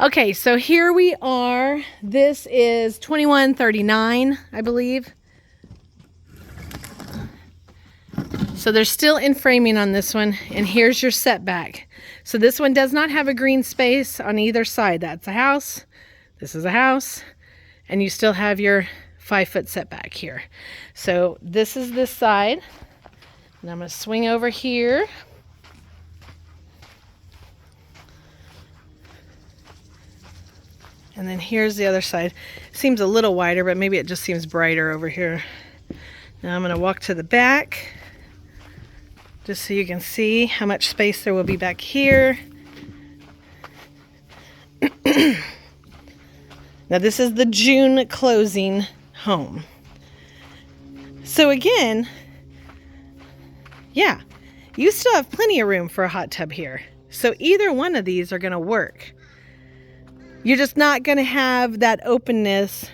Okay, so here we are. This is 2139, I believe. So there's still in framing on this one, and here's your setback. So this one does not have a green space on either side. That's a house, this is a house, and you still have your 5-foot setback here. So this is this side, and I'm going to swing over here. And then here's the other side. Seems a little wider, but maybe it just seems brighter over here. Now I'm going to walk to the back, just so you can see how much space there will be back here. Now this is the June closing home. So again, yeah, you still have plenty of room for a hot tub here. So either one of these are going to work. You're just not going to have that openness,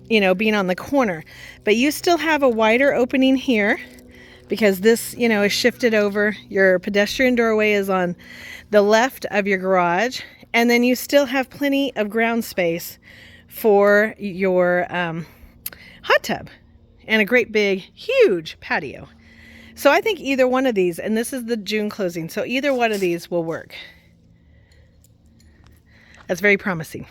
you know, being on the corner. But you still have a wider opening here because this, you know, is shifted over. Your pedestrian doorway is on the left of your garage. And then you still have plenty of ground space for your hot tub and a great big, huge patio. So I think either one of these, and this is the June closing, so either one of these will work. That's very promising.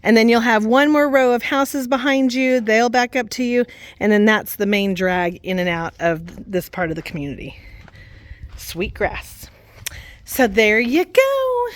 And then you'll have one more row of houses behind you. They'll back up to you. And then that's the main drag in and out of this part of the community. Sweetgrass. So there you go.